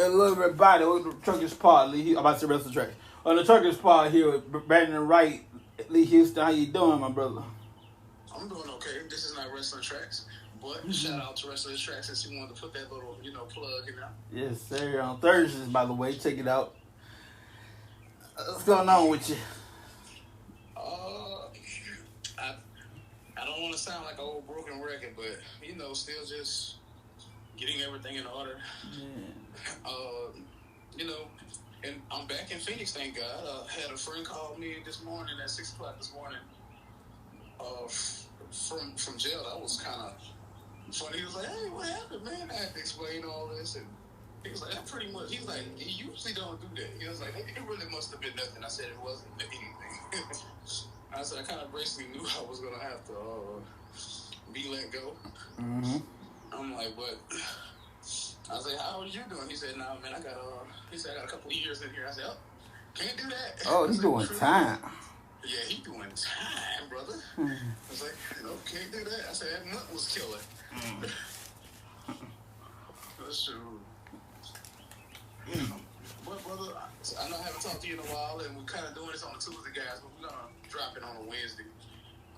a little bit body with the Turkish part. I'm about to say rest of the track. On the Turkish part here with Brandon Wright, Lee Houston. How you doing, my brother? I'm doing okay. This is not Wrestling Tracks, but shout out to Wrestling Tracks since you wanted to put that little, plug in there. Yes, sir. On Thursdays, by the way, check it out. What's going on with you? I don't want to sound like an old broken record, but still just getting everything in order. Yeah. And I'm back in Phoenix, thank God. I had a friend call me this morning at 6 o'clock this morning. From jail. That was kind of funny. He was like, "Hey, what happened, man?" I had to explain all this, and he was like, "That pretty much." He's like, "You usually don't do that." He was like, "It really must have been nothing." I said, "It wasn't anything." I said, "I kind of basically knew I was gonna have to be let go." Mm-hmm. I'm like, "But," I was like, "How are you doing?" He said, "Nah, man, I got a couple of years in here." I said, "Oh, can't do that." Oh, he's doing time. Yeah, he doing time, brother. I was like, "No, can't do that." I said, "That nut was killer." That's true. But, brother, I know I haven't talked to you in a while, and we're kind of doing this on a Tuesday, guys, but we're going to drop it on a Wednesday,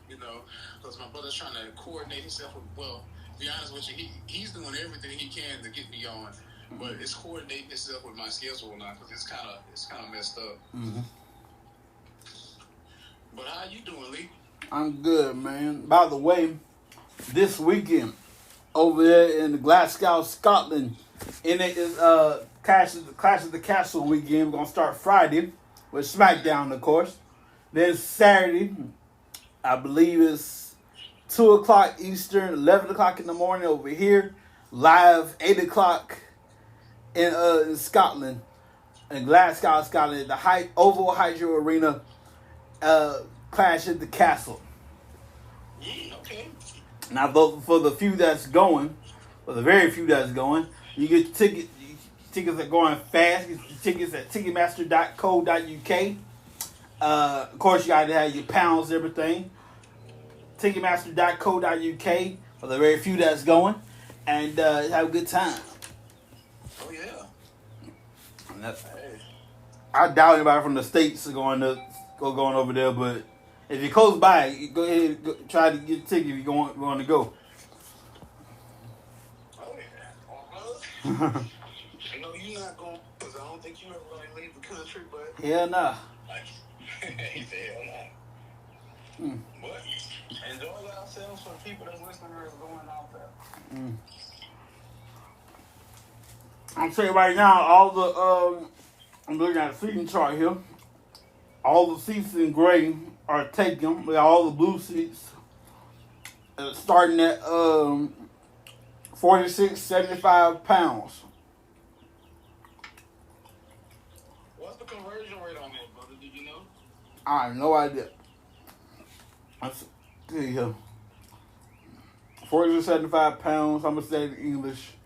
because my brother's trying to coordinate himself with, well, to be honest with you, he's doing everything he can to get me on, but it's coordinating itself with my schedule now, because it's kind of messed up. Mm-hmm. But how you doing, Lee? I'm good, man. By the way, this weekend over there in Glasgow, Scotland, and it is Clash of the Castle weekend. We're gonna start Friday with SmackDown, of course. Then Saturday, I believe it's 2 o'clock Eastern, 11 o'clock in the morning over here. Live 8 o'clock in Scotland, in Glasgow, Scotland, the Oval Hydro Arena. Clash at the Castle. Okay. Now, for the few that's going, for the very few that's going, you get tickets. Tickets are going fast. You get your tickets at Ticketmaster.co.uk. Of course, you got to have your pounds, everything. Ticketmaster.co.uk for the very few that's going, and have a good time. Oh yeah. I doubt anybody from the States is going over there, but if you're close by, you go ahead and try to get a ticket if you're going to go. Oh, yeah. I know you're not going, because I don't think you ever going to leave the country, but... Hell nah. He said hell nah. But enjoy ourselves for the people that's listening that's going out there. I'm saying right now, all the... I'm looking at the seating chart here. All the seats in gray are taken. With all the blue seats starting at 46.75 pounds. What's the conversion rate on that, brother? Did you know? I have no idea. Let's see here. 46.75 pounds. I'm gonna say it in English.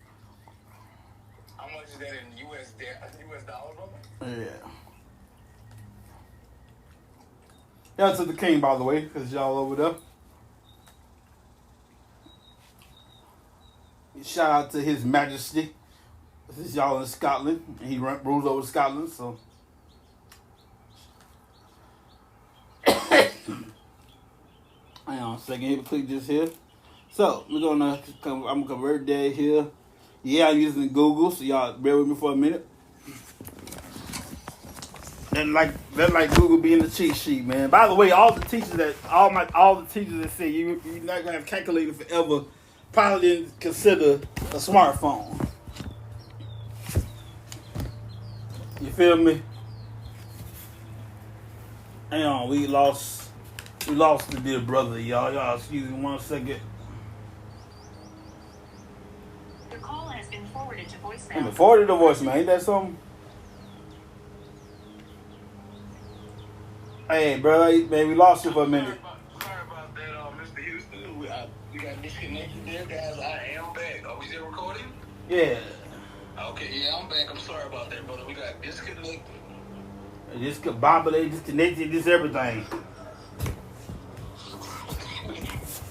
How much is that in US dollars, brother? Yeah. Yeah, to the king, by the way, because y'all over there. Shout out to His Majesty. This is y'all in Scotland. And he rules over Scotland, so. Hang on a second. Here, click this here. So, I'm gonna convert that here. Yeah, I'm using Google, so y'all bear with me for a minute. And let Google be in the cheat sheet, man. By the way, all the teachers that say you're not gonna have a calculator forever probably didn't consider a smartphone. You feel me? Hang on, we lost the dear brother, y'all. Y'all, excuse me 1 second. Your call has been forwarded to voicemail. Forwarded to voicemail. Ain't that something? Hey, brother, man, we lost you for a minute. Sorry about that, Mr. Houston. We got disconnected there, guys. I am back. Are we still recording? Yeah. Okay, yeah, I'm back. I'm sorry about that, brother. We got disconnected. Disconnected, this everything.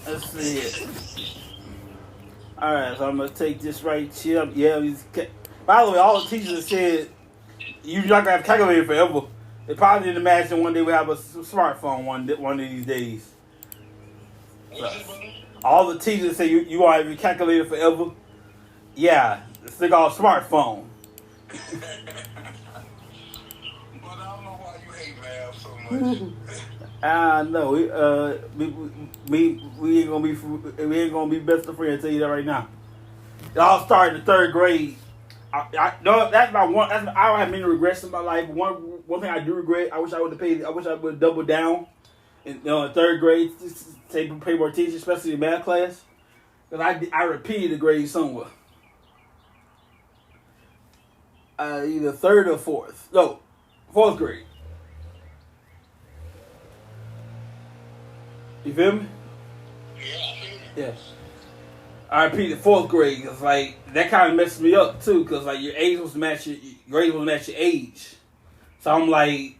Let's see it. Alright, so I'm going to take this right here. Yeah, By the way, all the teachers said you're not gonna have a calculator forever. They probably didn't imagine one day we have a smartphone one of these days. So, all the teachers say you won't have your calculator forever. Yeah, it's thing called smartphone. But I don't know why you hate math so much. No, we ain't gonna be best of friends. I'll tell you that right now. It all started in the third grade. No, that's my one. I don't have many regrets in my life. One thing I do regret. I wish I would have doubled down in third grade. Pay more attention, especially in math class, because I repeated the grade somewhere. Either third or fourth. No, fourth grade. You feel me? Yeah. I repeated fourth grade because like that kind of messed me up too because like your age was match your grade was match your age. So I'm like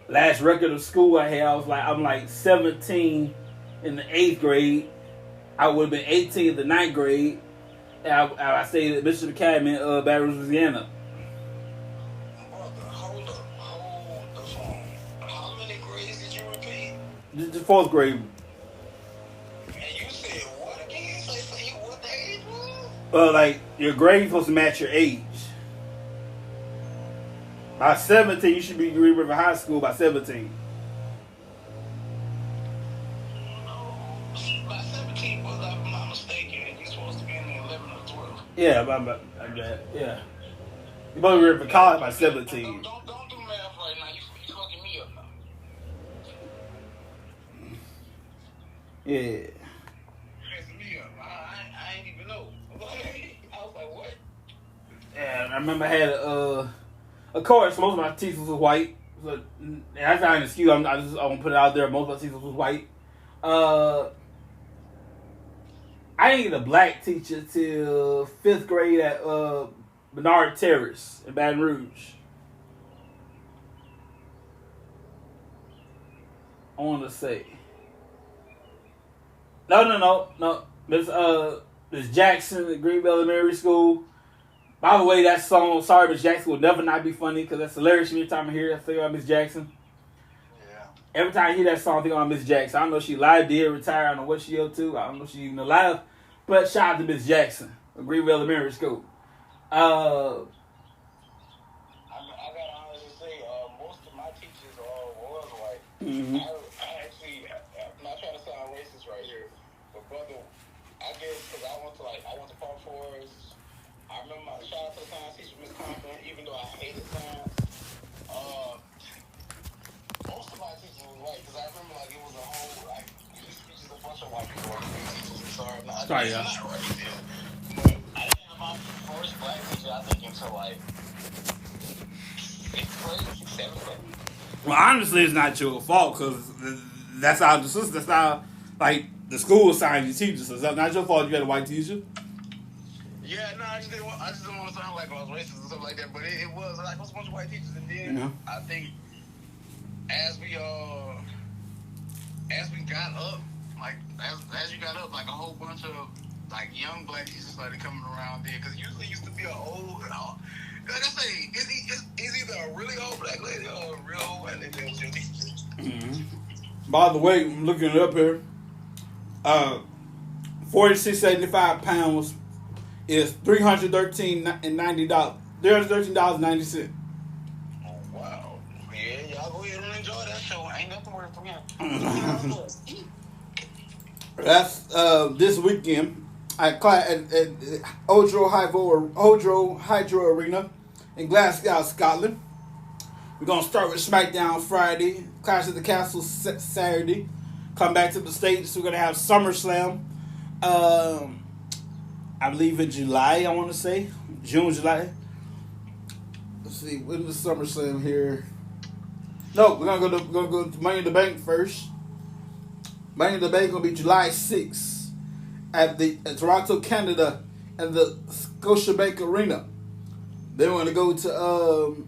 last record of school I had I'm like 17 in the 8th grade. I would have been 18 in the 9th grade. And I stayed at Bishop Academy in Baton Rouge, Louisiana. Hold the phone. How many grades did you repeat? The 4th grade. And you said what again? Say what the age was? Like your grade's supposed to match your age. By 17, you should be graduating high school by 17. By 17, was I'm not mistaken, you're supposed to be in the 11 or 12. Yeah, yeah. You're supposed to be ready for college by 17. Don't do math right now. You fucking me up now. Yeah. Messing me up. I ain't even know. I was like, what? Yeah, I remember I had of course, most of my teachers was white. So, that's not an excuse. I won't put it out there. Most of my teachers was white. I didn't get a black teacher till 5th grade at Bernard Terrace in Baton Rouge. I want to say. No. Miss Jackson at Greenville Elementary School. By the way, that song, Sorry Miss Jackson, will never not be funny because that's hilarious every time I hear it. I think about Miss Jackson. Yeah. Every time I hear that song, I think about Miss Jackson. I don't know if she live, did, retire. I don't know what she up to. I don't know if she even alive. But shout out to Miss Jackson of Greenville Elementary School. I got to honestly say, most of my teachers was white. Mm-hmm. I actually, I'm not trying to sound racist right here, but brother, I guess because I went to Park Forest. I remember my shout out to the science teacher, Miss Compton, even though I hated science. Most of my teachers were white because I remember it was a whole it used to be just a bunch of white people working with teachers. Sorry, I'm not right there. But I didn't have my first black teacher, I think, until 6th grade, 7th grade. Well, honestly, it's not your fault because that's how the school assigned you teachers. So it's not your fault you had a white teacher. Yeah, no, I just didn't want to sound like I was racist or something like that, but it was like a bunch of white teachers, and then I think as we got up, like as you got up, like a whole bunch of like young black teachers started coming around there, because usually used to be an old, like I say, it's either a really old black lady or a real old white lady that was your teacher. Mm-hmm. By the way, I'm looking it up here. 46.75 pounds is $313.90. $313.90. Oh wow! Yeah, y'all go ahead and enjoy that show. Ain't nothing worth from here. That's this weekend at Odro Hydro Arena in Glasgow, Scotland. We're gonna start with SmackDown Friday, Clash at the Castle Saturday. Come back to the States. We're gonna have SummerSlam. I believe in July. I want to say June, July. Let's see. When is SummerSlam here? No, we're gonna go to Money in the Bank first. Money in the Bank gonna be July 6th at Toronto, Canada, at the Scotiabank Arena. Then we're gonna go to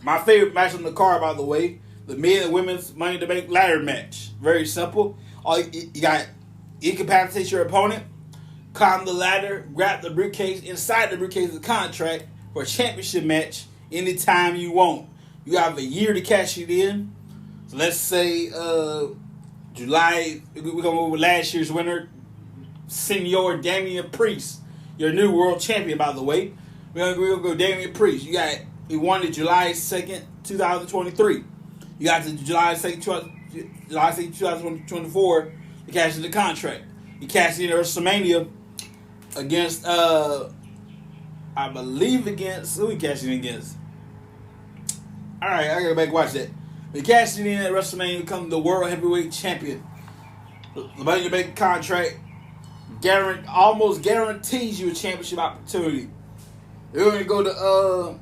my favorite match on the card, by the way, the men and women's Money in the Bank ladder match. Very simple. All you got, incapacitate your opponent, climb the ladder, grab the briefcase. Inside the briefcase is a contract for a championship match anytime you want. You have a year to cash it in. So let's say July, we're going to go with last year's winner, Senor Damian Priest, your new world champion, by the way. We're going to go Damian Priest. He won it July 2nd, 2023. You got to July 2nd, 2024 to cash in the contract. He cashed in at WrestleMania against, I believe who he cashed in against? Alright, I gotta go back and watch that. He cashed in at WrestleMania, become the World Heavyweight Champion. The Money in the Bank contract almost guarantees you a championship opportunity. We're going to go to,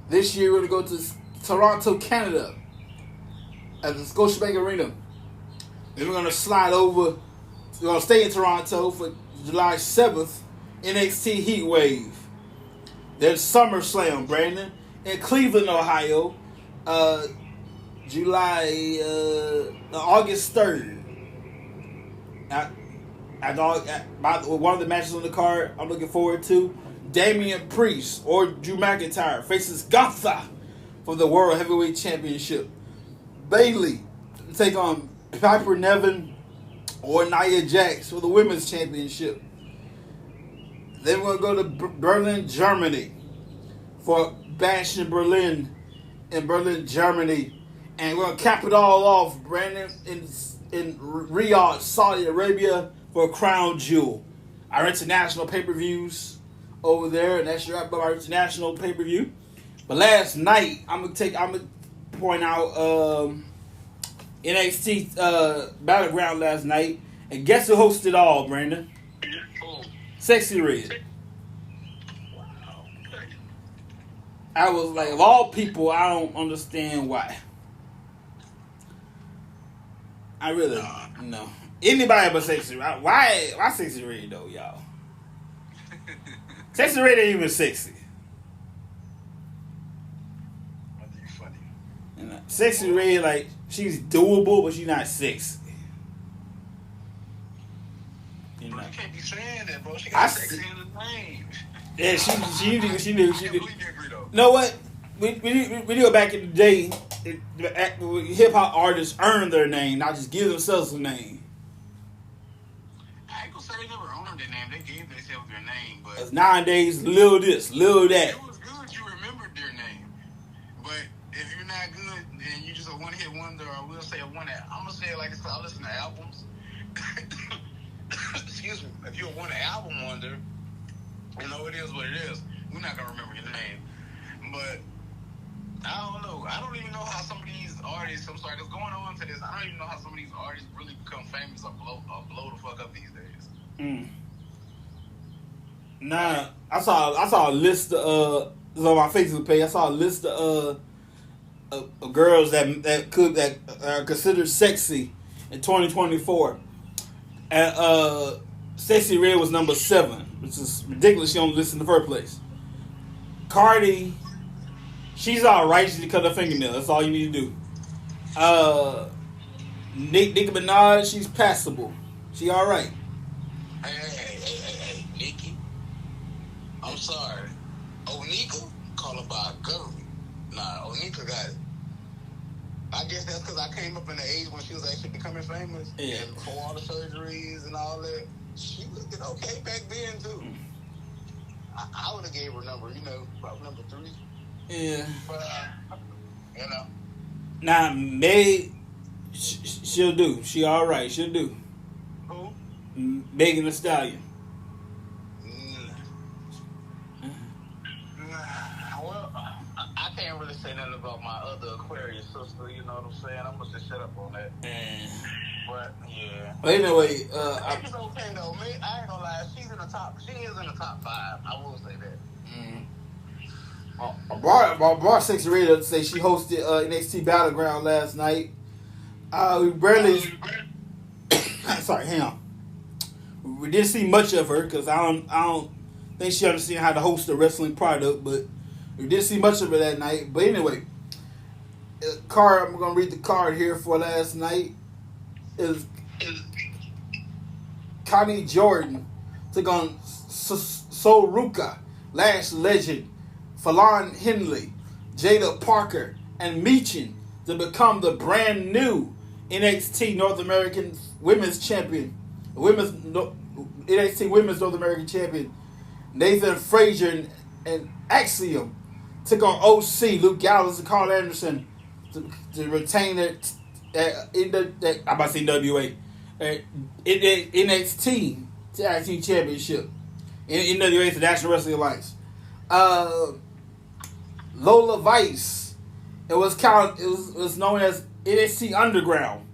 this year we're going to go to Toronto, Canada at the Scotiabank Arena. Then we're going to slide over, we're going to stay in Toronto for July 7th, NXT Heat Wave. There's SummerSlam, Brandon, in Cleveland, Ohio, August 3rd. One of the matches on the card I'm looking forward to, Damian Priest or Drew McIntyre faces Gunther for the World Heavyweight Championship. Bayley take on Piper Niven or Nia Jax for the Women's Championship. Then we're going to go to Berlin, Germany for Bash in Berlin, Germany. And we're going to cap it all off, Brandon, in Riyadh, Saudi Arabia for Crown Jewel. Our international pay-per-views over there, and that's our international pay-per-view. But last night, I'm gonna point out NXT Battleground last night, and guess who hosted it all, Brandon? Sexy Red. Wow. I was like, of all people, I don't understand why. I really no. Anybody but Sexy Red. Why Sexy Red though, y'all? Sexy Red ain't even sexy. You're funny. And Sexy Red, like, she's doable, but she's not sexy. You know. Bro, you can't be saying that, bro. She got sexy in the name. Yeah, she knew. I can't believe you agree, though. You know what? We knew back in the day, hip hop artists earned their name, not just give themselves a name. I ain't gonna say they never owned their name. They gave themselves their name, but As nowadays, lil this, lil that. it was good you remembered their name. But if you're not good and you just a one-hit wonder, or we'll say I'm gonna say it like it's I listen to albums. Excuse me. If you're a one-album wonder, you know it is what it is. We're not gonna remember your name, but I don't know. I don't even know how some of these artists. I'm sorry, that's going on to this. I don't even know how some of these artists really become famous or blow the fuck up these days. Nah, I saw a list of on my Facebook page. I saw a list of girls that are considered sexy in 2024, and Sexy Red was number 7, which is ridiculous. She on the list in the first place. Cardi, she's alright. She cut her fingernail. That's all you need to do. Nicki Minaj, she's passable. She alright. Hey, Nicki. I'm sorry. Onika, call her by a government. Nah, Onika got it. I guess that's because I came up in the age when she was actually becoming famous. Yeah. And before all the surgeries and all that, she was looking okay back then, too. I would have gave her a number, probably number 3. Yeah. But, Now, Meg, she'll do. She alright. She'll do. Who? Megan Thee Stallion. Well, I can't really say nothing about my other Aquarius sister, you know what I'm saying? I'm going to just shut up on that. But, yeah. But anyway, It's okay, though. Me, I ain't going to lie. She is in the top 5. I will say that. Bar Sexy Radio say she hosted NXT Battleground last night. We barely. Sorry, hang on. We didn't see much of her because I don't think she understands how to host a wrestling product, but we didn't see much of her that night. But anyway, card. I'm gonna read the card here for last night. Is Connie Jordan took on Soruka, Lash Legend, Fallon Henley, Jada Parker, and Meechin to become the brand new NXT North American Women's Champion, NXT Women's North American Champion. Nathan Frazier and Axiom took on OC, Luke Gallows, and Carl Anderson to retain their I'm about to say NWA, NXT Tag Team Championship. NWA is the National Wrestling Alliance. Lola Vice, it was known as NXT Underground,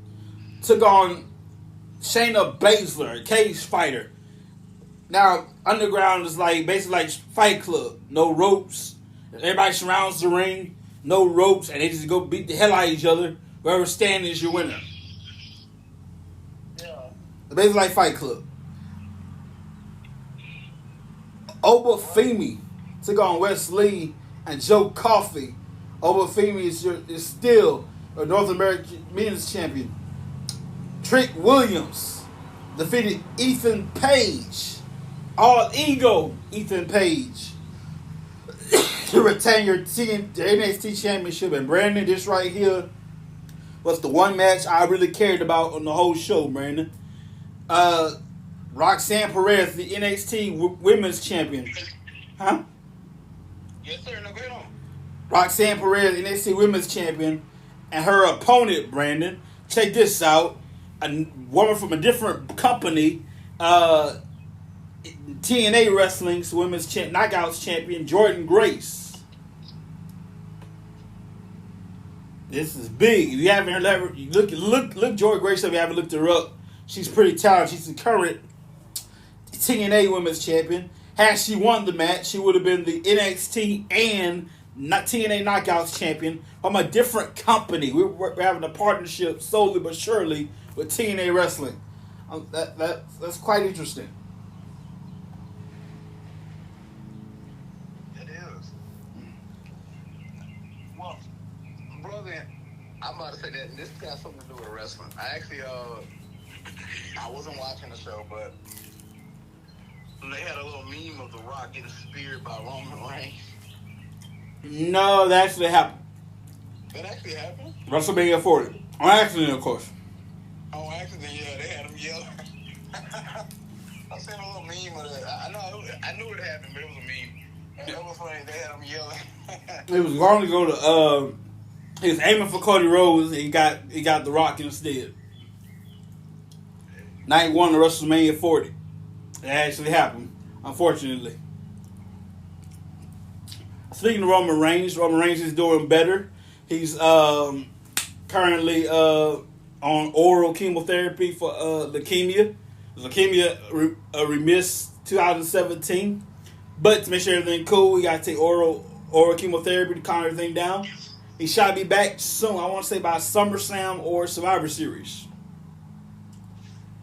took on Shayna Baszler, a cage fighter. Now, Underground is basically like Fight Club. No ropes. Everybody surrounds the ring. No ropes. And they just go beat the hell out of each other. Whoever's standing is your winner. Yeah. Basically like Fight Club. Oba Femi took on Wes Lee and Joe Coffey. Oba Femi is still a North American Men's Champion. Trick Williams defeated Ethan Page. All Ego Ethan Page to retain your team, the NXT Championship. And Brandon, this right here was the one match I really cared about on the whole show, Brandon. Roxanne Perez, the NXT Women's Champion. Huh? Yes, sir. No, go ahead on. Roxanne Perez, NXT Women's Champion, and her opponent, Brandon. Check this out. A woman from a different company, TNA Wrestling's Women's Knockouts Champion, Jordan Grace. This is big. If you haven't heard her, look Jordan Grace up. If you haven't looked her up, she's pretty talented. She's the current TNA Women's Champion. Had she won the match, she would have been the NXT and TNA Knockouts Champion from a different company. We're having a partnership slowly but surely with TNA Wrestling. That's quite interesting. It is. Well, brother, I'm about to say that this got something to do with wrestling. I actually, I wasn't watching the show, but they had a little meme of The Rock getting speared by Roman Reigns. No, that actually happened. That actually happened? WrestleMania 40. On accident, of course. On accident, yeah, they had him yelling. I seen a little meme of that. I knew it happened, but it was a meme. That was funny. They had him yelling. It was going to go to. He was aiming for Cody Rhodes. And he got The Rock instead. Night one of WrestleMania 40. It actually happened, unfortunately. Speaking of Roman Reigns is doing better. He's currently on oral chemotherapy for leukemia. Leukemia remiss 2017. But to make sure everything's cool, we got to take oral chemotherapy to calm everything down. He should be back soon. I want to say by SummerSlam or Survivor Series.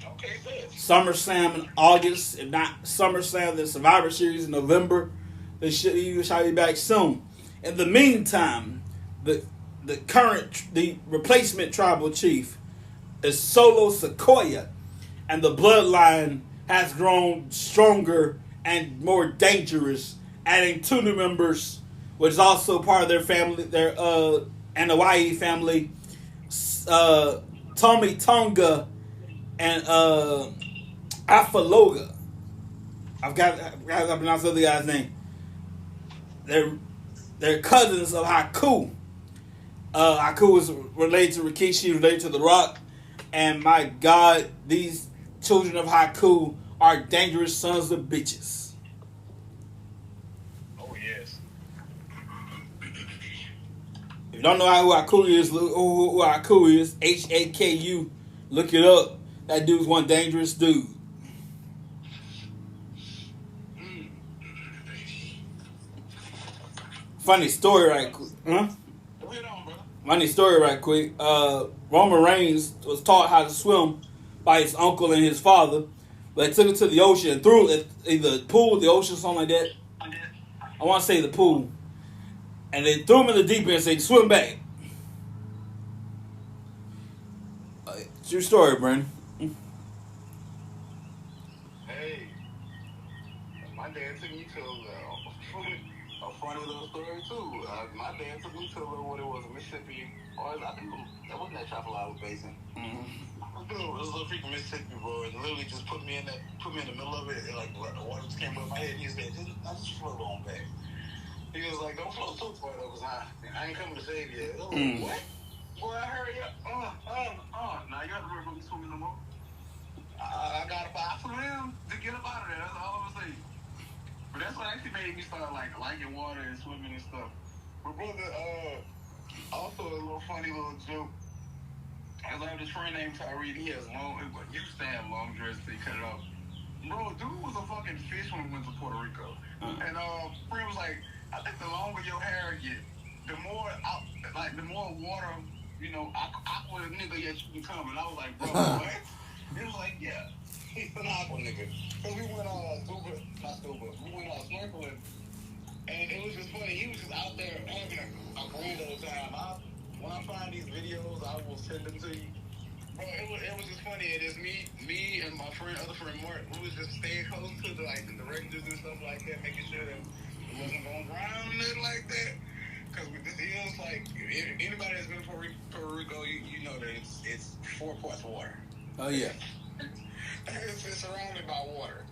Okay, good. SummerSlam in August, if not SummerSlam, then Survivor Series in November. He should be back soon. In the meantime, the replacement tribal chief is Solo Sikoa, and the bloodline has grown stronger and more dangerous, adding 2 new members, which is also part of their family, their Anoa'i family, Tommy Tonga and Afaloga. I've got to pronounce the other guy's name. They're cousins of Haku. Haku is related to Rikishi, related to The Rock. And my God, these children of Haku are dangerous sons of bitches. Oh, yes. If you don't know who Haku is, Haku, look it up. That dude's one dangerous dude. Funny story right quick. Huh? Funny story right quick. Roman Reigns was taught how to swim by his uncle and his father. But they took him to the ocean and threw it, either the pool, the ocean, something like that. I want to say the pool. And they threw him in the deep end and said, swim back. It's your story, Brandon. Hey, dad took me to a funny little story too. My dad took me to what it was, Mississippi, or I think that wasn't that Chapalawa Basin. It was a little freaking Mississippi, bro. And literally just put me in the middle of it, and like the water just came above my head. He said, just float on back." He was like, "Don't float too far though, cause I ain't coming to save you." I was like, "What? Boy, I heard you. Now you have to worry about me swimming no more. I got to swim to get up out of there. That's all I'm gonna say." But that's what actually made me start like liking water and swimming and stuff. But brother, also a little funny little joke. As I have this friend named Tyree, he has long, he used to have long dreads till he cut it off. Bro, dude was a fucking fish when we went to Puerto Rico. And friend was like, "I think the longer your hair get, the more water, aqua nigga yet you become." And I was like, "Bro, what?" He was like, "Yeah, he's an aqua nigga." So we went we went snorkeling, and it was just funny. He was just out there having a grand old time. When I find these videos, I will send them to you. Bro, it was just funny. It is me and my other friend Mark, we was just staying close to the directors and stuff like that, making sure that it wasn't going drown and nothing like that. Because this is like, anybody that's been to Puerto Rico, you know that it's 4 parts water. Oh yeah. It's surrounded by water.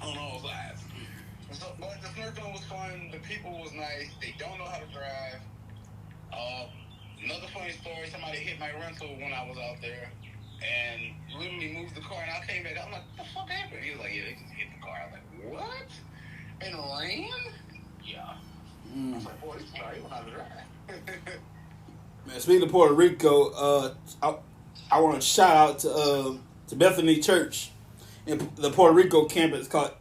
On all sides. But the snorkeling was fun. The people was nice. They don't know how to drive. Another funny story, somebody hit my rental when I was out there and literally moved the car, and I came back. I'm like, "What the fuck happened?" He was like, "Yeah, they just hit the car." I was like, "What? In rain?" Yeah. I was like, "Boy, this guy, he don't know how to drive." Man, speaking of Puerto Rico, I want to shout out to Bethany Church in the Puerto Rico campus. It's called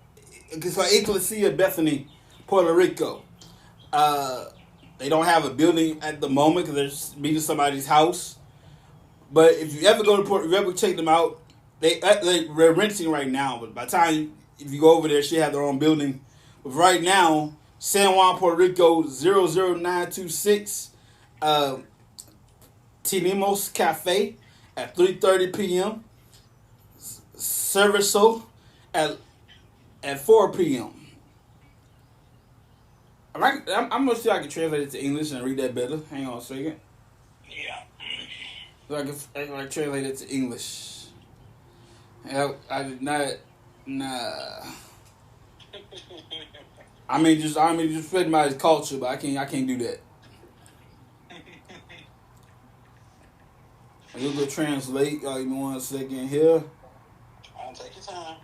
Ecclesia Bethany, Puerto Rico. They don't have a building at the moment because they're meeting somebody's house. But if you ever go to if you ever check them out, they're renting right now. But by the time if you go over there, she have their own building. But right now, San Juan, Puerto Rico 00926, Tenemos Cafe at 3:30 p.m. Serviso at 4 p.m. I'm gonna see if I can translate it to English and read that better. Hang on a second. Yeah. So I can translate it to English. I did not. Nah. I mean, just fit my culture, but I can't do that. You'll go translate. Y'all, give me 1 second here. I'll take your time.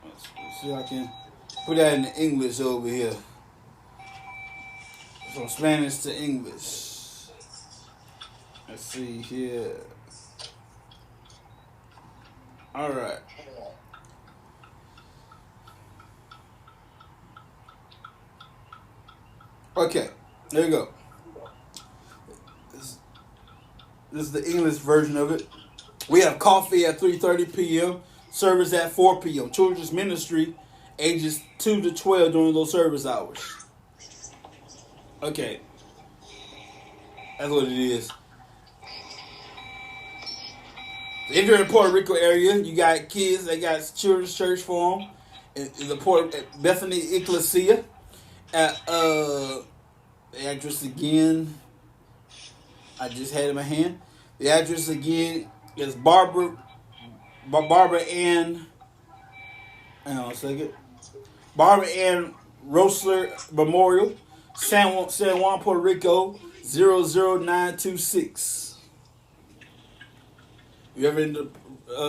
Let's see if I can put that in English over here. From Spanish to English. Let's see here. All right. Okay, there you go. This is the English version of it. We have coffee at 3:30 p.m., service at 4 p.m. Children's ministry, ages 2 to 12 during those service hours. Okay, that's what it is. If you're in the Puerto Rico area, you got kids. They got children's church for them in the Bethany Ecclesia. The address again, I just had it in my hand. The address again is Barbara Ann. Hang on a second. Barbara Ann Rosler Memorial, San Juan, Puerto Rico 00926. If you're ever in the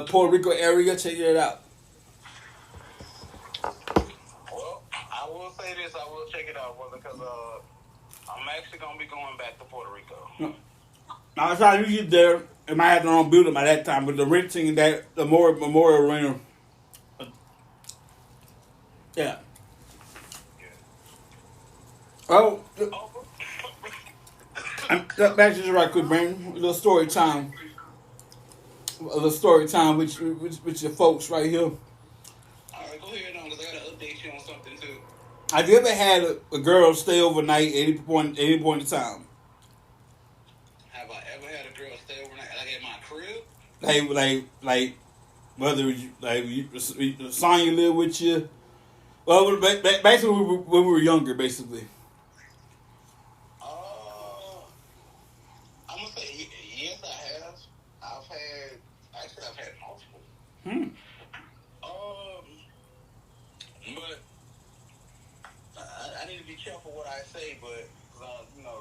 Puerto Rico area, check it out. Well, I will say this. I will check it out, brother, because I'm actually going to be going back to Puerto Rico. Now, by the time you get there, it might have their own building by that time, but the renting that the Memorial Arena. Yeah. Oh, back to this right quick, man. A little story time. With your folks right here. All right, go ahead on, because I got to update you on something, too. Have you ever had a girl stay overnight at any point in time? Have I ever had a girl stay overnight, like at my crib? Whether Sonya live with you. Well, basically, when we were younger, basically. I'm gonna say yes, I have. I've had multiple. Hmm. But I need to be careful what I say, but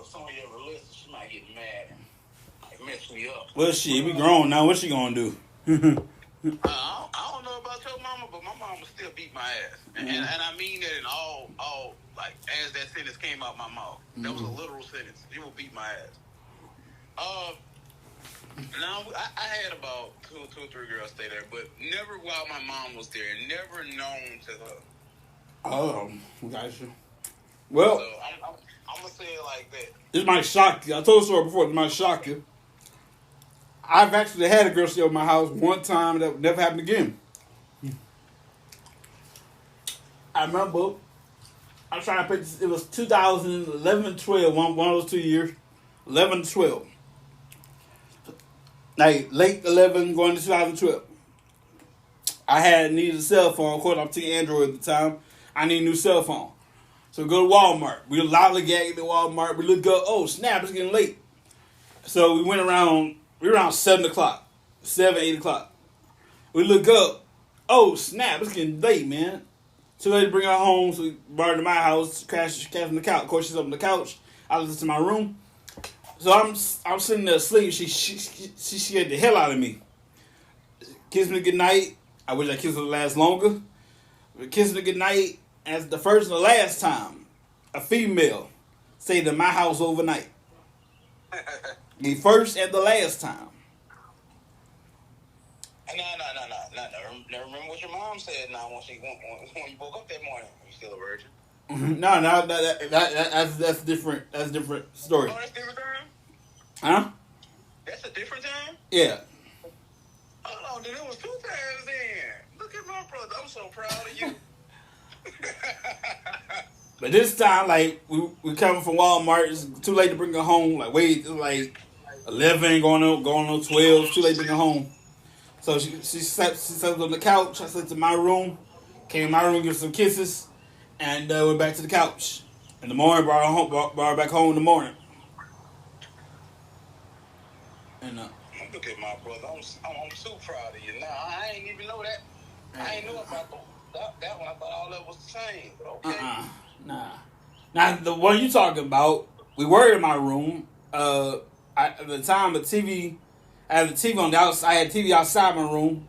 some of your listeners, she might get mad and mess me up. Well, shit, we grown now. What she gonna do? I don't know about your mama, but my mama still beat my ass, and I mean that in all like as that sentence came out my mouth. That was a literal sentence. She will beat my ass. Now I had about two or three girls stay there, but never while my mom was there. Never known to her. Oh, gotcha. Well, so I'm gonna say it like that. This might shock you. I told the story before. This might shock you. I've actually had a girl stay at my house one time that never happened again. I remember. I'm trying to pick. It was 2011 and 12. One of those 2 years. 11 to 12. Like late 11 going to 2012. I had needed a cell phone. Of course, I'm taking Android at the time. I need a new cell phone. So we go to Walmart. We lollygagging at Walmart. We look up. Oh, snap, it's getting late. So we went around, 7 o'clock. 7, 8 o'clock. We look up. Oh, snap, it's getting late, man. So they bring her home. So we brought her to my house. Crashed on the couch. Of course, she's up on the couch. I listen to my room. So I'm sitting there asleep. She scared the hell out of me. Kissed me good night. I wish that kiss would last longer. But kissing her good night. As the first and the last time, a female stayed in my house overnight. The first and the last time. No. Remember what your mom said now when you woke up that morning. You still a virgin? No, that's different. That's a different story. Oh, that's different time? Huh? That's a different time? Yeah. Oh, then it was 2 times then. Look at my brother. I'm so proud of you. But this time, like, we coming from Walmart. It's too late to bring her home. Like, wait, it's like 11 going on 12. It's too late to bring her home. So she slept on the couch. I slept in my room. Came in my room, give some kisses, and went back to the couch. In the morning, brought her back home in the morning. And look at my brother. I'm so proud of you. Now I ain't even know that. I ain't know about that one. I thought all that was the same. But okay. Nah. Now the one you talking about, we were in my room. At the time, I had the TV on the outside. I had TV outside my room.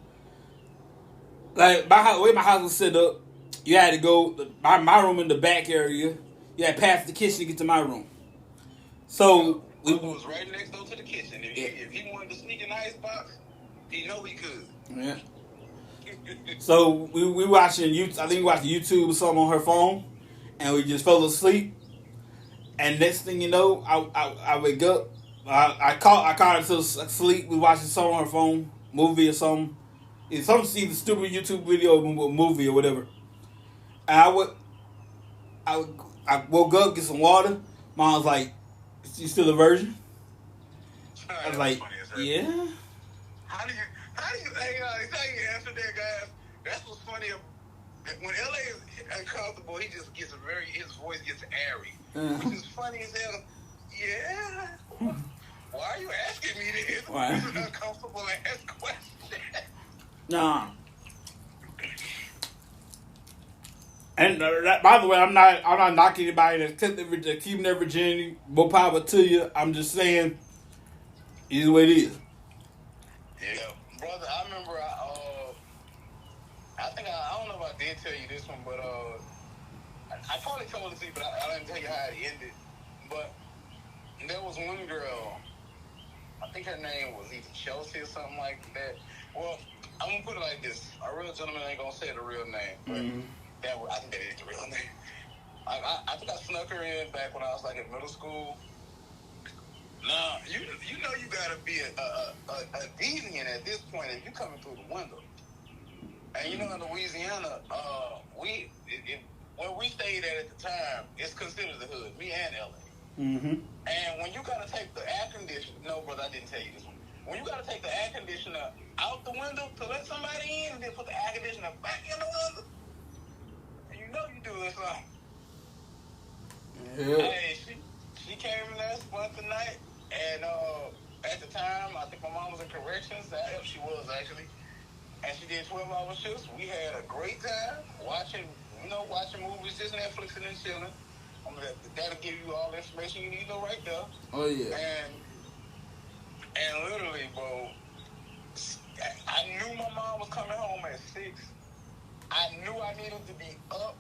Like the way my house was set up, you had to go my room in the back area. You had to pass the kitchen to get to my room. So we was right next door to the kitchen. If he wanted to sneak an ice box, he know he could. Yeah. So we watching YouTube. I think we watched YouTube or something on her phone, and we just fell asleep. And next thing you know, I wake up. I caught her to sleep. We watching something on her phone, movie or something. It's some either stupid YouTube video or movie or whatever. And I woke up, get some water. Mom was like, "You still a virgin?" I was like, "Yeah." How do you answer that, guys? That's what's funny. When LA is uncomfortable, his voice gets airy, which is funny as hell. Yeah. Why are you asking me this? Why? This is an uncomfortable ass question. Nah. And by the way, I'm not knocking anybody that's keeping their virginity. More power to you. I'm just saying, it is what it is. Yeah, brother. I remember. I don't know if I did tell you this one, but I probably told it to you, but I didn't tell you how it ended. But there was one girl. I think her name was either Chelsea or something like that. Well, I'm gonna put it like this: a real gentleman ain't gonna say the real name, but I think that is the real name. I think I snuck her in back when I was like in middle school. Now you know you gotta be a deviant at this point if you coming through the window. And you know in Louisiana, where we stayed at the time, it's considered the hood. Me and LA. Mm-hmm. And when you gotta take the air conditioner, no brother, I didn't tell you this one. when you gotta take the air conditioner out the window to let somebody in, and then put the air conditioner back in the window, you know you doing something. Yeah. Hey, she came in there, spent the night, and at the time, I think my mom was in corrections. She was actually, and she did 12-hour shifts. We had a great time watching movies, just Netflixing and chilling. That'll give you all the information you need to know right there. Oh yeah. And literally, bro, I knew my mom was coming home at 6. I knew I needed to be up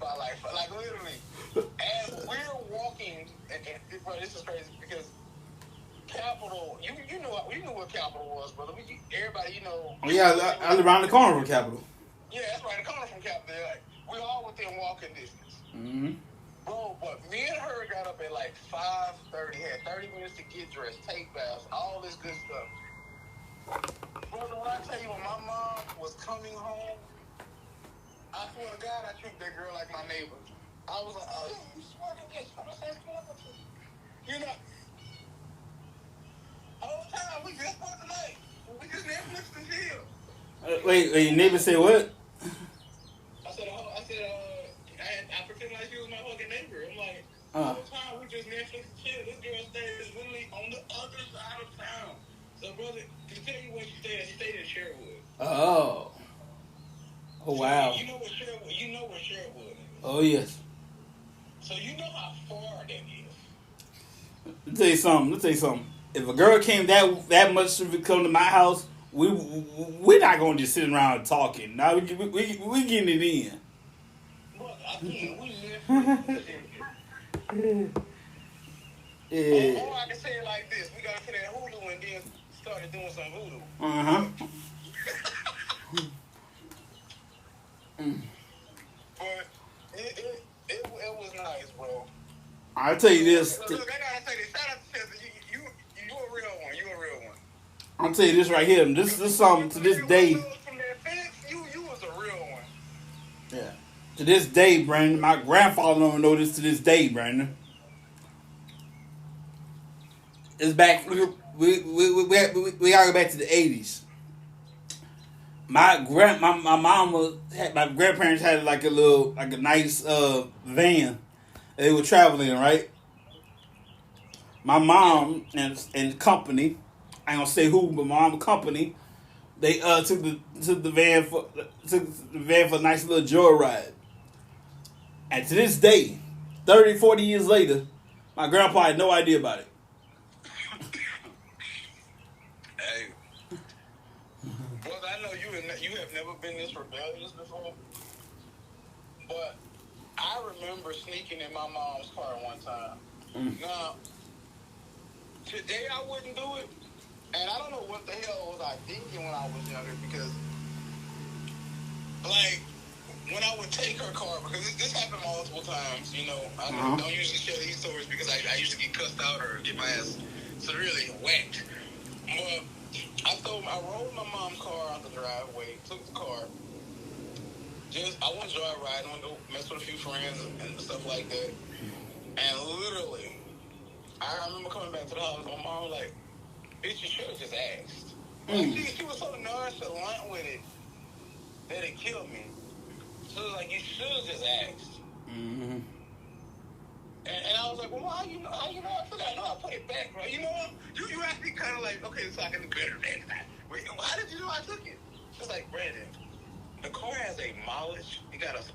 by like literally. As we're walking, and bro, this is crazy because Capitol, you knew what Capitol was, brother. Everybody, you know. Yeah, I live around the corner from Capitol. Yeah, that's right, the corner from Capitol. Like, we're all within walking distance. Mm-hmm. Bro, but me and her got up at like 5:30, had 30 minutes to get dressed, take baths, all this good stuff. Brother, when I tell you when my mom was coming home, I swear to God, I treated that girl like my neighbor. I was like, oh, you swear to get you know, all the time, we just for tonight. We just Netflix and chill. Wait, your neighbor say what? I pretend like she was my fucking neighbor. I'm like, all the time, we just Netflix and chill. This girl stays literally on the other side of town. So, brother, to tell you where she stayed in Sherwood. Oh. Oh, wow. You know where Sherwood is. Oh, yes. So you know how far that is. Let me tell you something. If a girl came that much to come to my house, we're not gonna just sit around talking. Now we getting it in. Look, I can't. We live. Yeah. Or I can say it like this: we got to that hoodoo and then started doing some voodoo. But it was nice, bro. I'll tell you this. Look, I gotta say this. Shout out to Chester. You a real one. You a real one. I'll tell you this right here. This is something to this day. From that fence, you was a real one. Yeah. To this day, Brandon. My grandfather don't know this to this day, Brandon. It's back. We gotta go back to the 80s. My grandparents had like a nice van they were traveling in, right? My mom and company, I ain't gonna say who, but my mom and company, they took the van for a nice little joyride. And to this day, 30, 40 years later, my grandpa had no idea about it. Hey, brother, I know you have never been this rebellious before, but I remember sneaking in my mom's car one time. Now, today I wouldn't do it, and I don't know what the hell was I thinking when I was younger, because, like, when I would take her car, because this happened multiple times, you know, I don't usually share these stories because I used to get cussed out or get my ass severely whacked. But I rolled my mom's car out the driveway, took the car. I want to drive ride, I want to go mess with a few friends and stuff like that. And literally, I remember coming back to the house, my mom was like, bitch, you should have just asked. Like, she was so nonchalant with it that it killed me. So it was like, you should have just asked. Mm-hmm. And I was like, well, how you know I took it? I know I put it back, right? You know what? You actually kind of like, okay, so I can do better next time. Wait, how did you know I took it? She's like, Brandon, the car has a mileage. You got she's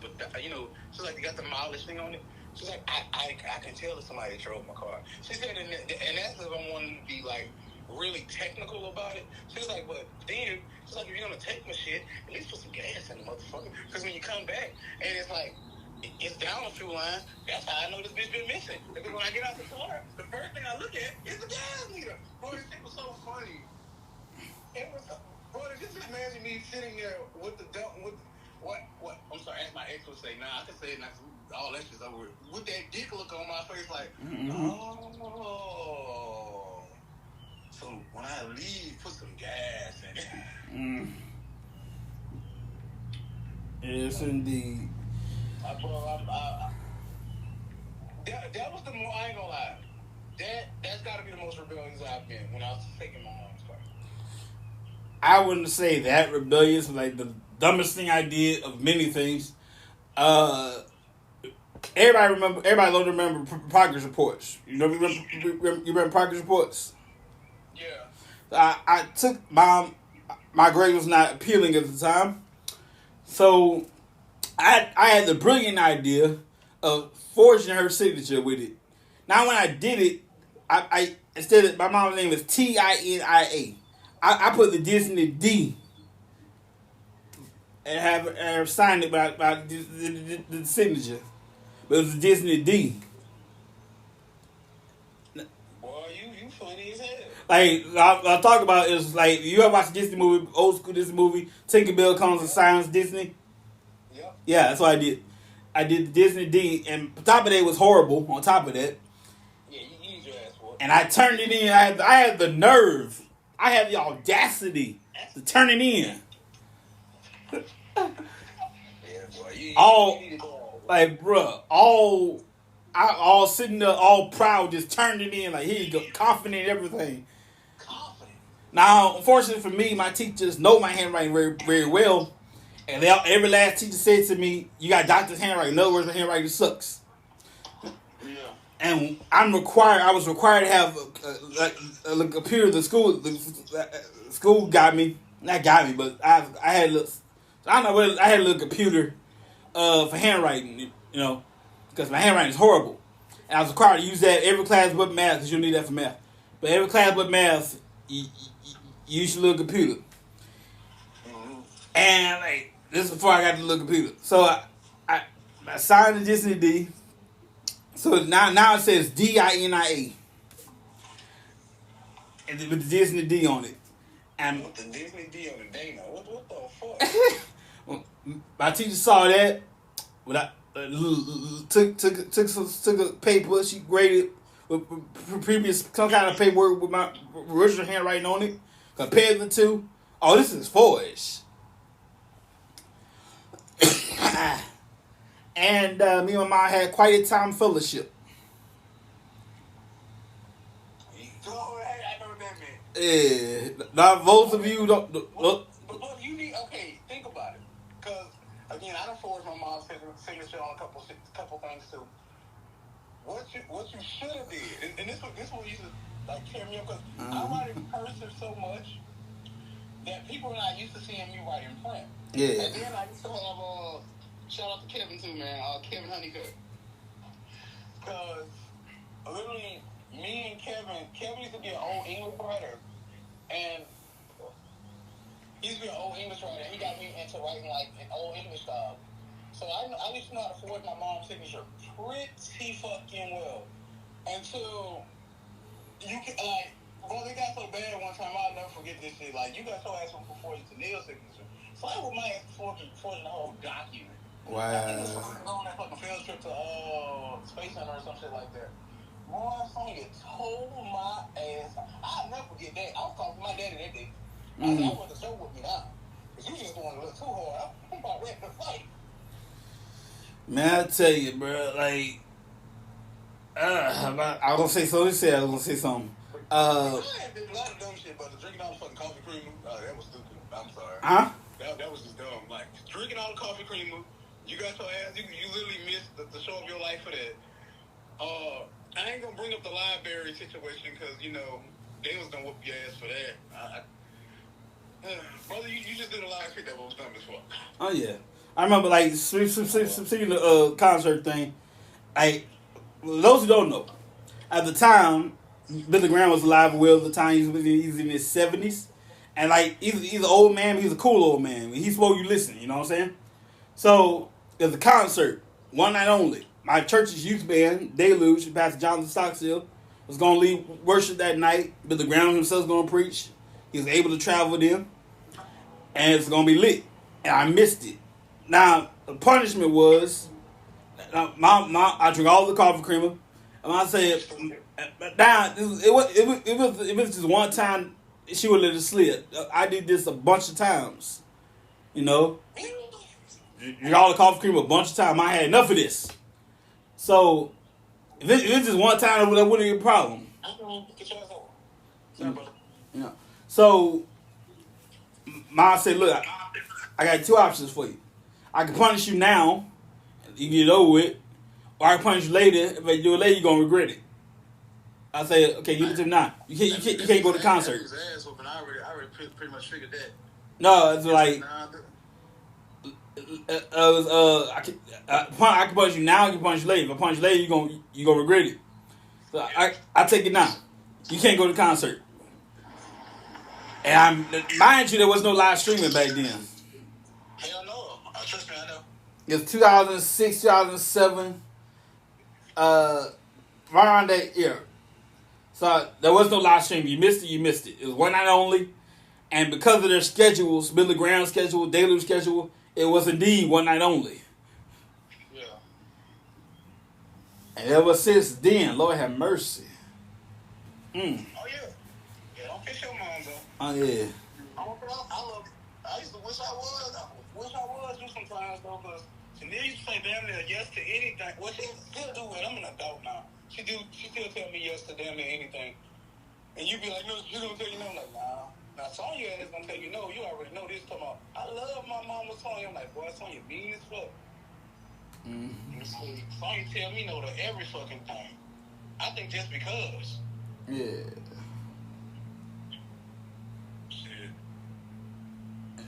like, you got the mileage thing on it. She's like, I can tell if somebody drove my car. She said, and that's if I wanted to be like really technical about it. She was like, but then, she's like, if you're gonna take my shit, at least put some gas in the motherfucker. Because when you come back and it's like, it's down a few lines, that's how I know this bitch been missing. Because when I get out the car, the first thing I look at is the gas meter. Bro, this shit was so funny. It was, bro, just imagine me sitting there with the dump, what? I'm sorry, as my ex would say, nah, I can say it now, all that shit's over with that dick look on my face, like, oh. So when I leave, put some gas in it. Yes, indeed. Bro, that was the more, I ain't gonna lie. That's got to be the most rebellious I've been when I was taking my mom's car. I wouldn't say that rebellious, but like the dumbest thing I did of many things. Everybody love to remember progress reports. You remember progress reports? Yeah. I took my grade was not appealing at the time, so I had the brilliant idea of forging her signature with it. Now when I did it, I instead of my mom's name was Tinia, I put the Disney D and have her sign it by the signature, but it was the Disney D. Boy, you funny as hell. Like I talk about is like you ever watch a Disney movie, old school Disney movie, Tinkerbell comes and signs Disney. Yep. Yeah, that's what I did. I did the Disney D, and on top of that it was horrible. On top of that, yeah, you use your ass for it. And I turned it in. I had the nerve. I had the audacity to turn it in. Yeah, boy, you need to go. Like, bruh, all sitting there, all proud, just turned it in. Like, here you go, confident in everything. Confident. Now, unfortunately for me, my teachers know my handwriting very, very well. And every last teacher said to me, "You got doctor's handwriting. In other words, my handwriting sucks." Yeah. And I was required to have a computer. The school got me, not got me, but I had a little, I don't know, I had a little computer for handwriting, because my handwriting is horrible. And I was required to use that every class but math, because you'll need that for math. But every class but math, you use your little computer. Mm-hmm. And like this is before I got the little computer. So I signed the Disney D. So now it says DINIA. And with the Disney D on it. And with the Disney D on the Dana. What the fuck? My teacher saw that. When I took a paper, she graded with previous some kind of paperwork with my original handwriting on it. Compared the two. Oh, this is four-ish. And me and my mom had quite a time fellowship. I know what that meant. Yeah. Now, most of you don't look. But you need, think about it. Because, again, I done forged my mom's signature on a couple things, too. What you should have did, and this one used to, tear me up, because I write in cursive so much that people are not used to seeing me write in print. Yeah. And then I used to have, shout out to Kevin, too, man, Kevin Honeycutt. Because, literally, me and Kevin used to be an old English writer, and he used to be an old English writer, and he got me into writing, an old English style. So I used to know how to forge my mom's signature pretty fucking well. Until you can, well, it got so bad one time, I'll never forget this shit. You got so ass for forging Neil's signature. So I was my ass forging the whole document. Wow. I was on that fucking field trip to Space Center or some shit like that. Boy, Sonya told my ass. I'll never forget that. I was talking to my daddy that day. I said, I want to show with me now. Because you just going a little too hard. I'm about ready to fight. Man, I tell you, bro, I was gonna say something. I was gonna say something. I had did a lot of dumb shit, but drinking all the fucking coffee creamer, that was stupid. I'm sorry. Huh? That was just dumb. Drinking all the coffee creamer, you got your ass, you literally missed the show of your life for that. I ain't gonna bring up the library situation, because, they was gonna whoop your ass for that. Brother, you just did a lot of shit that was dumb as fuck. Oh, yeah. I remember, speaking of concert thing, those who don't know, at the time, Billy Graham was alive well at the time. He was in his 70s. And, he's an old man, but he's a cool old man. When he spoke, you listen, you know what I'm saying? So, there's a concert, one night only. My church's youth band, Deluge, Pastor Jonathan Stockstill, was going to lead worship that night. Billy Graham himself was going to preach. He was able to travel with them. And it's going to be lit. And I missed it. Now, the punishment was, I drink all the coffee creamer. And I said, now, it was just one time she would let it slip. I did this a bunch of times. Drink all the coffee creamer a bunch of times. I had enough of this. So, If it's just one time, that wouldn't be a problem. I'm going to get your ass over. Sorry, brother. Yeah. So, Mom said, look, I got two options for you. I can punish you now, you get it over with, or I can punish you later. If I do it later, you're going to regret it. I say, okay, give it to him now. You can't go to the concert. I already pretty much figured that. No, it's like, I can punish you now, I can punish you later. If I punish you later, you're gonna regret it. So I take it now. You can't go to the concert. And mind you, there was no live streaming back then. Hell no. Trust me, I know. It was 2006, 2007, right around that year. So there was no live stream. You missed it. It was one night only. And because of their schedules, Billy Graham's schedule, Daly's schedule, it was indeed one night only. Yeah. And ever since then, Lord have mercy. Oh, yeah. Yeah, don't piss your moms off. Oh, yeah. I used to wish I was do sometimes, though, because Chanel used to say damn near yes to anything. Well, she still do it. I'm an adult now. She still tell me yes to damn near anything. And you be like, no, she don't tell you no. I'm like, nah. Now, Sonya is going to tell you no. You already know this. Talking about, I love my mama Sonya. I'm like, boy, Sonya mean as fuck. Mm-hmm. So, Sonya tell me no to every fucking thing. I think just because. Yeah. Shit.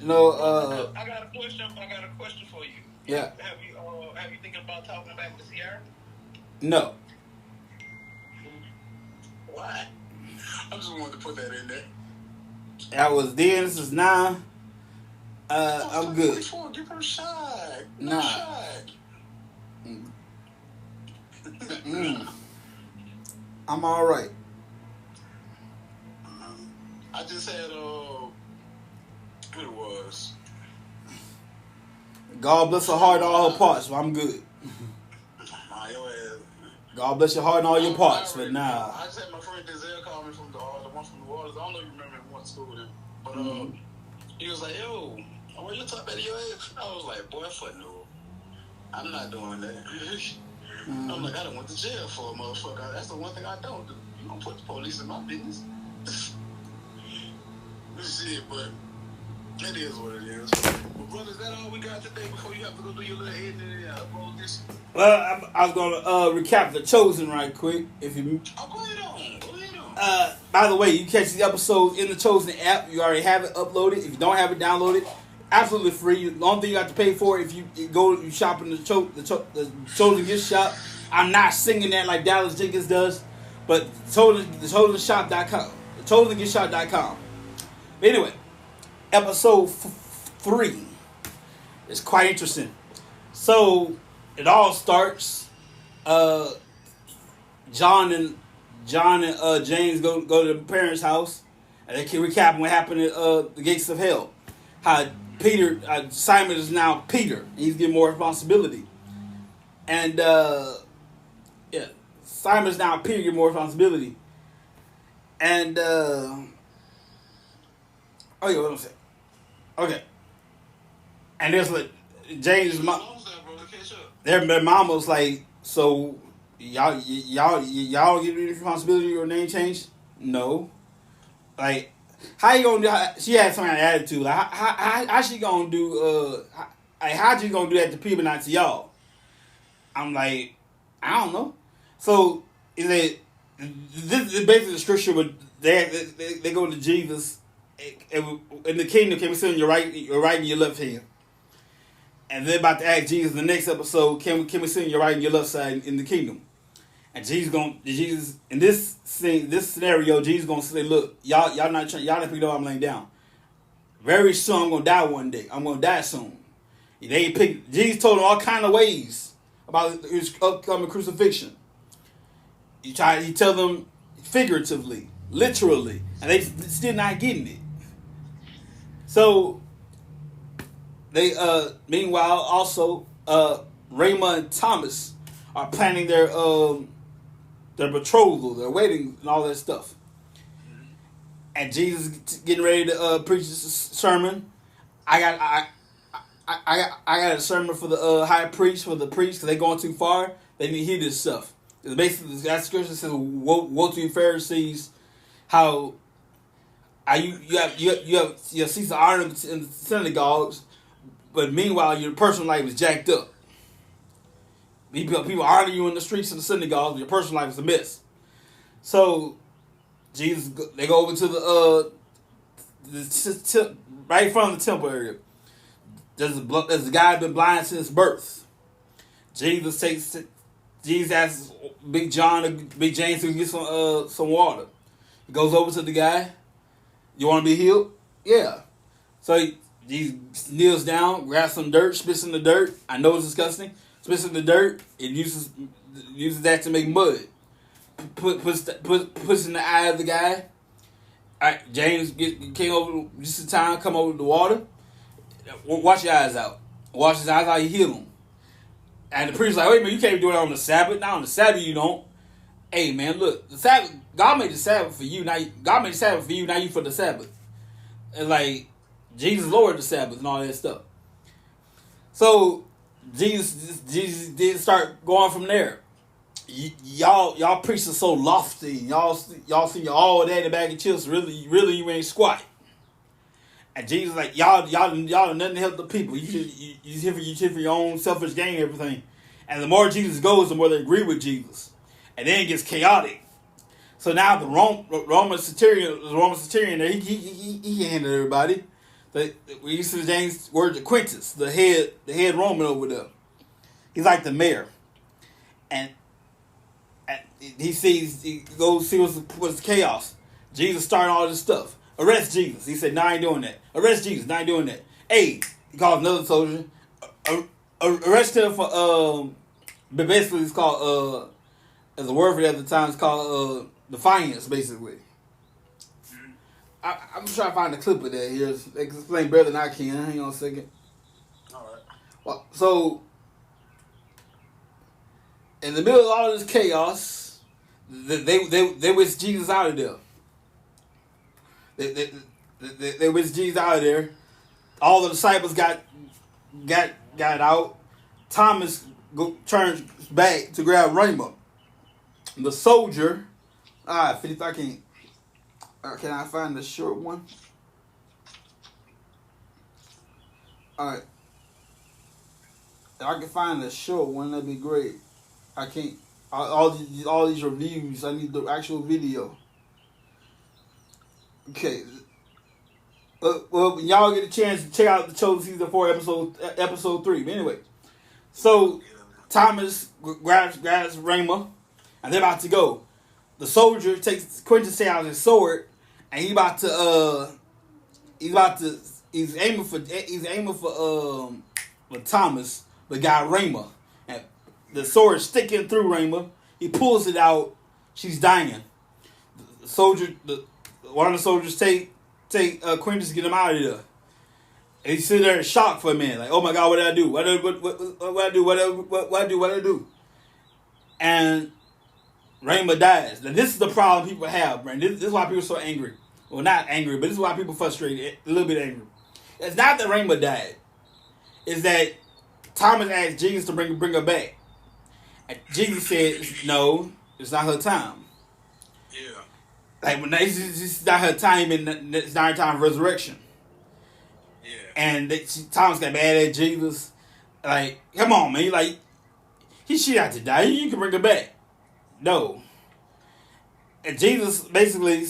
No, I got a question for you. Yeah. Have you thinking about talking back to Sierra? No. Why? I just wanted to put that in there. That was then. This is now. I'm good. Give her a shot. Nah. I'm all right. I just had what it was. God bless her heart and all her parts, but I'm good. God bless your heart and all your parts, but nah. I just had my friend Denzel call me from the one from New Orleans. I don't know if you remember him, went to school with him. But he was like, yo, where you talking about your ex? I was like, boy, fuck no. I'm not doing that. I'm like, I done went to jail for a motherfucker. That's the one thing I don't do. You don't put the police in my business. Shit, but it is what it is. Well, brother, is that all we got today before you have to go do your little editing and upload this? Well, I was gonna recap The Chosen right quick. If you. Oh, go ahead on. By the way, you catch the episodes in the Chosen app. You already have it uploaded. If you don't have it downloaded, absolutely free. The only thing you have to pay for if you shop in the Chosen gift shop. I'm not singing that like Dallas Jenkins does, but thechosenshop.com. thechosengiftshop.com. But anyway, episode 3 is quite interesting. So it all starts. John and James go to the parents' house, and they can recap what happened at the gates of hell. How Peter Simon is now Peter. He's getting more responsibility, and Simon's now Peter getting more responsibility, and what I'm saying. Okay, and there's like James' mom. Their mom was like, so y'all get any responsibility or name change? No. Like, how you gonna do? She had some kind of attitude. Like, how she gonna do? How you gonna do that to people, not to y'all? I'm like, I don't know. So this is basically the scripture, but they go to Jesus. In the kingdom, can we sit on your right and your left hand? And they're about to ask Jesus in the next episode, can we sit on your right and your left side in the kingdom? And Jesus in this scenario, Jesus gonna say, look, y'all not picked up, I'm laying down. Very soon I'm gonna die one day. I'm gonna die soon. Jesus told them all kind of ways about his upcoming crucifixion. He tell them figuratively, literally, and they still not getting it. So they meanwhile also Raymond and Thomas are planning their betrothal, their wedding, and all that stuff. And Jesus getting ready to preach this sermon. I got a sermon for the high priest, for the priests, because they going too far. They need to hear this stuff. Basically, that scripture says, "Woe to you Pharisees, how you have seats of honor in the synagogues, but meanwhile your personal life is jacked up. People honor you in the streets of the synagogues, but your personal life is a mess." So Jesus, they go over to the right in front of the temple area. There's a guy been blind since birth. Jesus asks Big John and Big James to get some water. He goes over to the guy. "You want to be healed?" "Yeah." So he kneels down, grabs some dirt, spits in the dirt. I know it's disgusting. Spits in the dirt and uses that to make mud. Puts in the eye of the guy. All right, James came over just in time. Come over with the water. Wash your eyes out. Wash his eyes out. You heal him. And the priest's like, "Wait a minute, you can't do it on the Sabbath. Not on the Sabbath, you don't." Hey man, look, the Sabbath. God made the Sabbath for you. Now God made the Sabbath for you. Now you for the Sabbath. And like Jesus lowered the Sabbath and all that stuff. So Jesus did start going from there. Y'all preaching so lofty. Y'all see all that in the bag of chips. Really you ain't squat. And Jesus like y'all nothing to help the people. You here for your own selfish gain and everything. And the more Jesus goes, the more they agree with Jesus. And then it gets chaotic. So now the Roman centurion there, he handled everybody. We used to James' word to Quintus, the head Roman over there. He's like the mayor. And he goes see what's chaos. Jesus started all this stuff. Arrest Jesus. He said, "No, I ain't doing that." Arrest Jesus. No, I ain't doing that. Hey, he called another soldier. Arrest him for but basically it's called as a word for it at the time, it's called defiance, basically. I'm trying to find a clip of that here. They can explain better than I can. Hang on a second. Alright. Well, so in the middle of all this chaos, they whisked Jesus out of there. They whisked Jesus out of there. All the disciples got out. Thomas turns back to grab Rainbow. The soldier, 50. I can't. Can I find the short one? All right. If I can find the short one, that'd be great. I can't. All these reviews, I need the actual video. Okay. Well, y'all get a chance to check out the Chosen Season 4 episode 3. But anyway, so Thomas grabs Rama, and they're about to go. The soldier takes Quintus out his sword, and he's aiming for Thomas, but got Rama, and the sword sticking through Rama. He pulls it out. She's dying. One of the soldiers take Quintus to get him out of there. And he's sitting there in shock for a minute, like, "Oh my God, what did I do? What did I do?" And Rama dies. Now this is the problem people have, man. This is why people are so angry. Well, not angry, but this is why people are frustrated, a little bit angry. It's not that Rama died. It's that Thomas asked Jesus to bring her back. And Jesus said, "No, it's not her time." Yeah. Like, when it's not her time, and it's not her time of resurrection. Yeah. And Thomas got mad at Jesus. Like, come on, man. Like, she had to die. You can bring her back. No. And Jesus basically,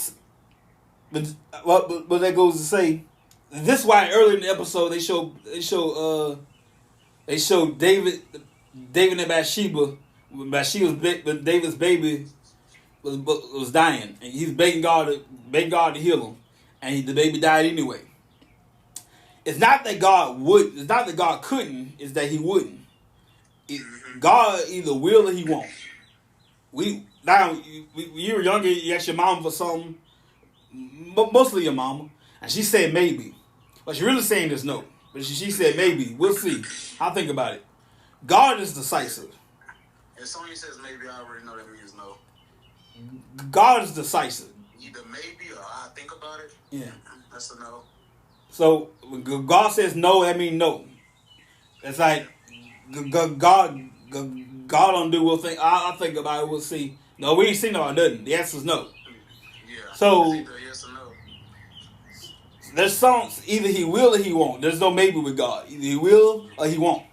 what that goes to say, this is why earlier in the episode they show David and Bathsheba. When David's baby was dying, and he's begging God to heal him, and the baby died anyway. It's not that God would. It's not that God couldn't. It's that He wouldn't. God either will or He won't. When you were younger, you asked your mama for something, mostly your mama, and she said maybe, but she really saying is no. But she said maybe. We'll see. I'll think about it. God is decisive. If Sonya says maybe, I already know that means no. God is decisive. Either maybe or I think about it. Yeah. That's a no. So when God says no, that means no. It's like God God don't do, we'll think. I'll think about it. We'll see. No, we ain't seen about nothing. The answer is no. Yeah. So Either yes or no. there's some, either he will or he won't. There's no maybe with God. Either he will or he won't.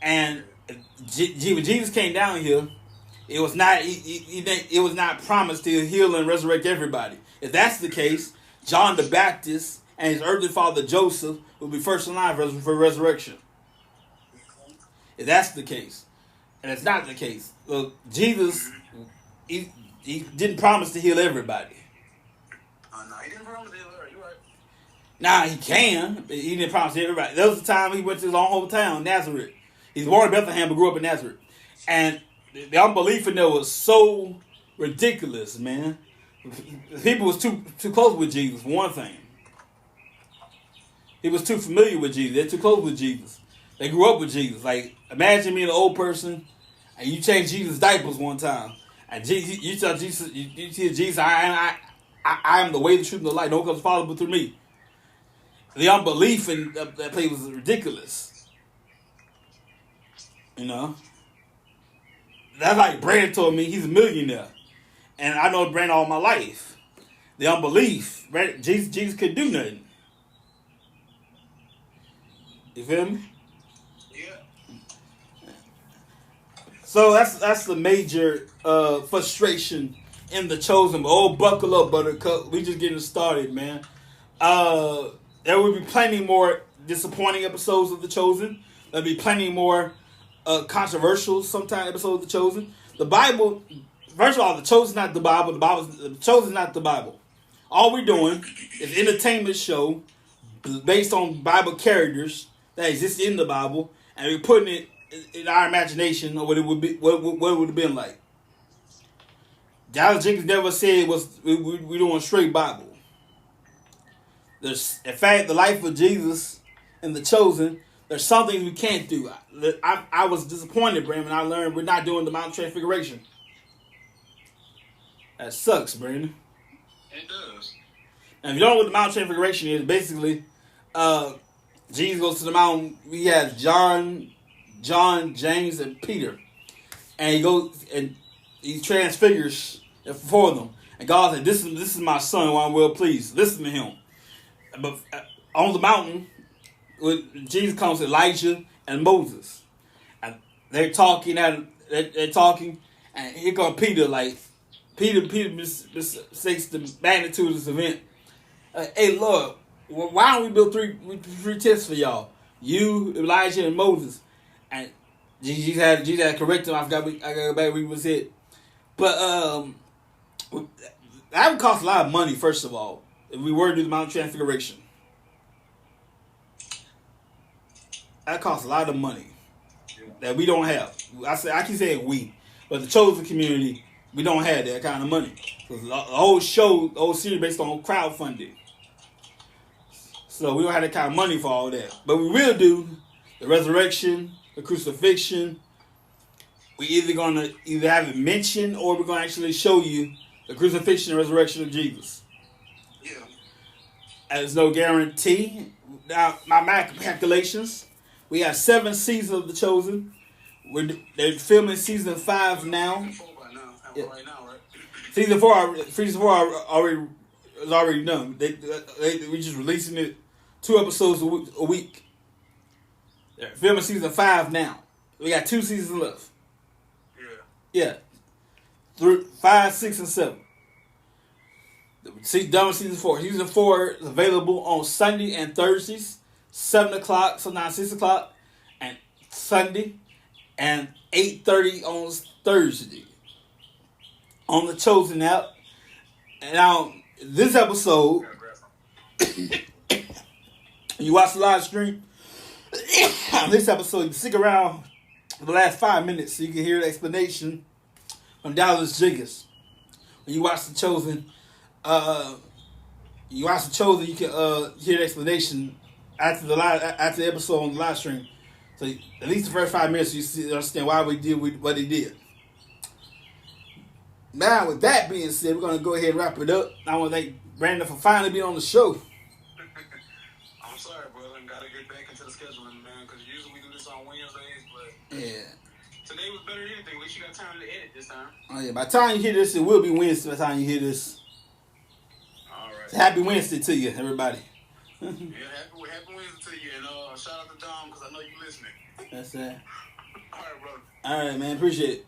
And when Jesus came down here, it was not it was not promised to heal and resurrect everybody. If that's the case, John the Baptist and his earthly father Joseph will be first in line for resurrection. If that's the case, and it's not the case, well, Jesus he didn't promise to heal everybody. No, he didn't promise to heal everybody. You're right. Now he can, but he didn't promise to heal everybody. There was a time he went to his own hometown, Nazareth. He's born in Bethlehem but grew up in Nazareth, and the unbelief in there was so ridiculous, man. People was too close with Jesus, for one thing. He was too familiar with Jesus. They're too close with Jesus. They grew up with Jesus. Like, imagine being an old person and you change Jesus' diapers one time. And you tell Jesus, you tell Jesus, I am the way, the truth, and the light. No one comes to Father but through me. The unbelief in that place was ridiculous. You know? That's like Brandon told me he's a millionaire. And I know Brandon all my life. The unbelief. Jesus couldn't do nothing. You feel me? Yeah. So that's the major frustration in The Chosen. But oh, buckle up, Buttercup. We just getting started, man. There will be plenty more disappointing episodes of The Chosen. There'll be plenty more controversial sometimes episodes of The Chosen. The Bible, first of all, The Chosen is not the Bible. The Chosen is not the Bible. All we're doing is an entertainment show based on Bible characters that exist in the Bible, and we're putting it in our imagination of what it would be, what it would have been like. Dallas Jenkins never said we're doing straight Bible. There's, in fact, the life of Jesus and The Chosen. There's some things we can't do. I was disappointed, Brandon, when I learned we're not doing the Mount Transfiguration. That sucks, Brandon. It does. And if you don't know what the Mount Transfiguration is, basically, Jesus goes to the mountain. We have John, James, and Peter. And he goes and he transfigures before them. And God said, this is my son who I'm well pleased. Listen to him. But on the mountain, Jesus comes to Elijah and Moses. And they're talking, and here comes Peter, like, Peter mistakes the magnitude of this event. Hey, Lord, why don't we build three tents for y'all? You, Elijah, and Moses. And Jesus had to correct him. I got back where he was at. But that would cost a lot of money, first of all, if we were to do the Mount Transfiguration. That costs a lot of money that we don't have. I keep saying we, but the chosen community, we don't have that kind of money. The whole show, the whole series based on crowdfunding. So we don't have that kind of money for all that. But we will do the resurrection, the crucifixion. We either gonna have it mentioned or we're gonna actually show you the crucifixion and resurrection of Jesus. Yeah. There's no guarantee. Now, my math calculations, we have 7 seasons of The Chosen. They're filming season 5 now. Yeah. Right now, right? Season 4 is already done. We just releasing it 2 episodes a week. They're filming season 5 now. We got 2 seasons left. Yeah. 5, 6, and 7. Done with season 4. Season 4 is available on Sunday and Thursdays, 7 o'clock, sometimes 6 o'clock, and Sunday, and 8:30 on Thursday. On the Chosen app. And now, this episode, you watch the live stream, this episode, you stick around for the last 5 minutes so you can hear the explanation from Dallas Jenkins. When you watch The Chosen, you can hear the explanation after the episode on the live stream. So at least the first 5 minutes you understand why we did what they did. Now, with that being said, we're going to go ahead and wrap it up. I want to thank Brandon for finally being on the show. I'm sorry, brother. I got to get back into the scheduling, man, because usually we do this on Wednesdays, but Yeah. Today was better than anything. At least you got time to edit this time. Oh yeah, by the time you hear this, it will be Wednesday. By the time you hear this, All right. happy Wednesday to you, everybody. Yeah, happy Wednesday to you, and shout out to Dom because I know you listening. That's it. All right, brother. All right, man. Appreciate it.